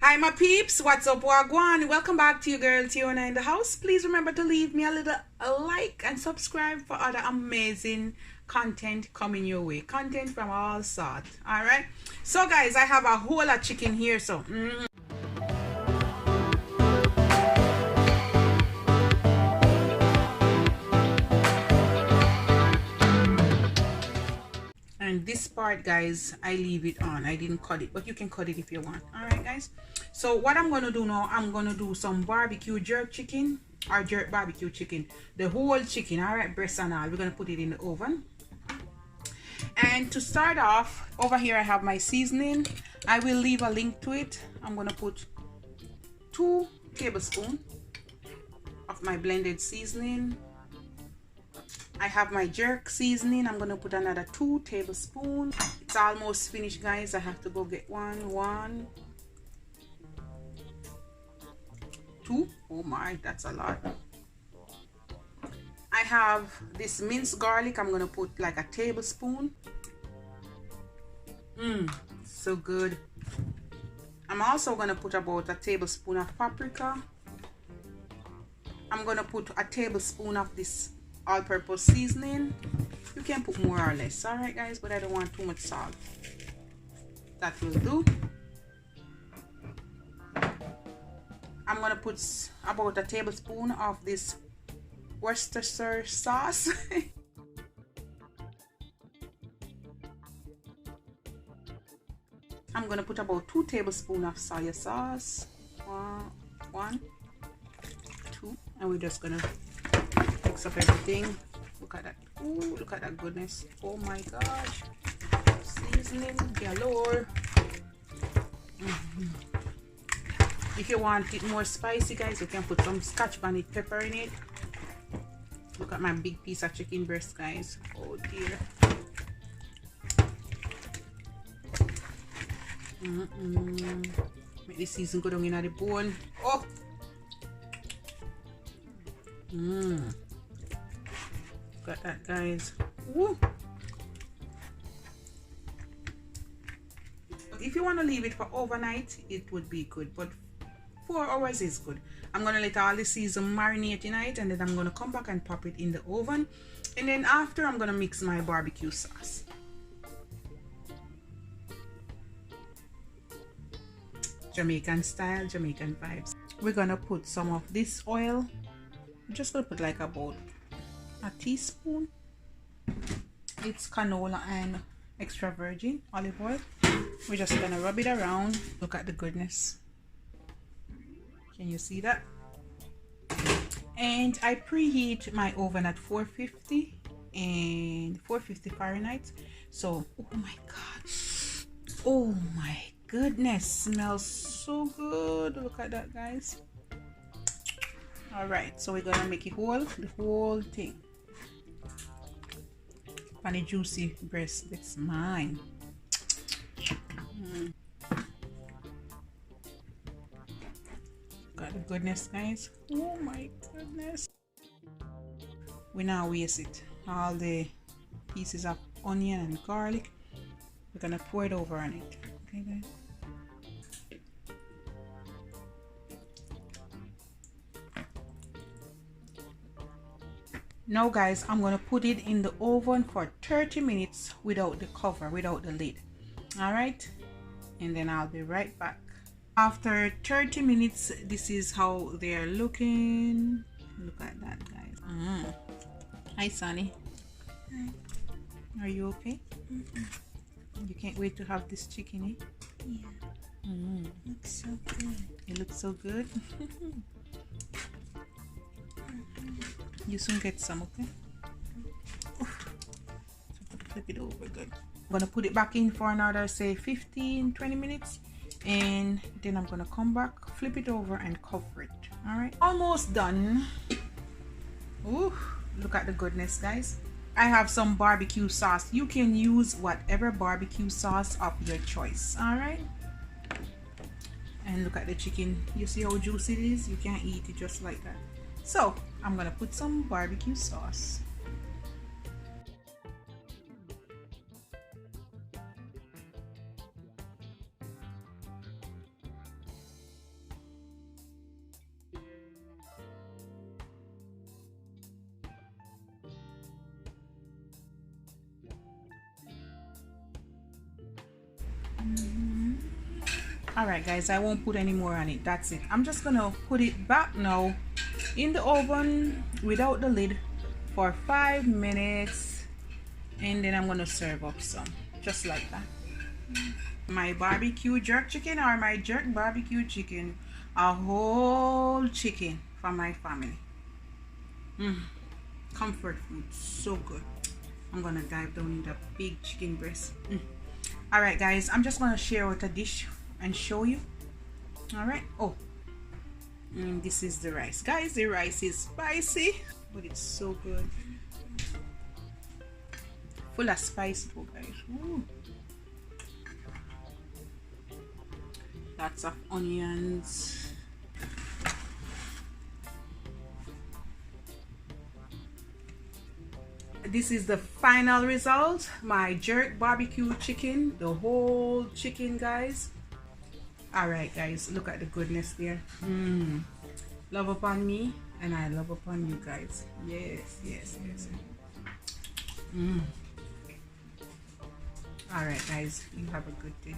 Hi my peeps, what's up, wagwan? Welcome back to your girl Tiona in the house. Please remember to leave me a like and subscribe for other amazing content coming your way. Content from all sorts. Alright, so guys, I have a whole lot of chicken here, so and this part, guys, I leave it on. I didn't cut it, but you can cut it if you want. All right, guys, so what I'm gonna do now, I'm gonna do some barbecue jerk chicken or jerk barbecue chicken, the whole chicken. All right, breast and all. We're gonna put it in the oven. And to start off, over here I have my seasoning. I will leave a link to it. I'm gonna put 2 tablespoons of my blended seasoning. I have my jerk seasoning. I'm gonna put another 2 tablespoons. It's almost finished, guys. I have to go get one, 2. Oh my, that's a lot. I have this minced garlic. I'm gonna put like a tablespoon. So good. I'm also gonna put about a tablespoon of paprika. I'm gonna put a tablespoon of this all-purpose seasoning. You can put more or less, all right, guys, but I don't want too much salt. That will do. I'm gonna put about a tablespoon of this Worcestershire sauce. I'm gonna put about 2 tablespoons of soy sauce. 1, 2, and we're just gonna mix up everything. Look at that. Ooh, look at that goodness. Oh my gosh. Seasoning galore. If you want it more spicy, guys, you can put some scotch bonnet pepper in it. Look at my big piece of chicken breast, guys. Oh dear. Make the season go down in the bone. Oh. Got that, guys. Woo. If you want to leave it for overnight, it would be good, but 4 hours is good. I'm gonna let all the season marinate tonight, and then I'm gonna come back and pop it in the oven, and then after I'm gonna mix my barbecue sauce. Jamaican style, Jamaican vibes. We're gonna put some of this oil. I'm just gonna put like about a teaspoon. It's canola and extra virgin olive oil. We're just gonna rub it around. Look at the goodness. Can you see that? And I preheat my oven at 450 and 450 Fahrenheit. So, oh my god, oh my goodness, smells so good. Look at that, guys. All right, so we're gonna make it the whole thing. Funny juicy breast, that's mine. Got the goodness, guys. Oh my goodness. We now waste it. All the pieces of onion and garlic. We're gonna pour it over on it. Okay, guys. Now, guys, I'm gonna put it in the oven for 30 minutes without the cover, without the lid. All right, and then I'll be right back. After 30 minutes, this is how they're looking. Look at that, guys. Hi, Sonny. Hi. Are you okay? You can't wait to have this chicken, eh? Yeah. Looks so good. It looks so good. You soon get some, okay? So flip it over good. I'm gonna put it back in for another, say, 15-20 minutes, and then I'm gonna come back, flip it over, and cover it. All right, almost done. Ooh, look at the goodness, guys. I have some barbecue sauce. You can use whatever barbecue sauce of your choice. All right, and look at the chicken. You see how juicy it is? You can't eat it just like that. So I'm gonna put some barbecue sauce. All right guys, I won't put any more on it. That's it. I'm just gonna put it back now in the oven without the lid for 5 minutes, and then I'm gonna serve up some just like that. My barbecue jerk chicken, or my jerk barbecue chicken, a whole chicken for my family. Comfort food, so good. I'm gonna dive down in the big chicken breast. All right guys, I'm just gonna share out a dish and show you. All right. Oh, this is the rice, guys. The rice is spicy, but it's so good, full of spice too, guys. Ooh. Lots of onions. This is the final result, my jerk barbecue chicken, the whole chicken, guys. All right guys, look at the goodness there. Love upon me and I love upon you guys. Yes, yes, yes. All right guys, you have a good day.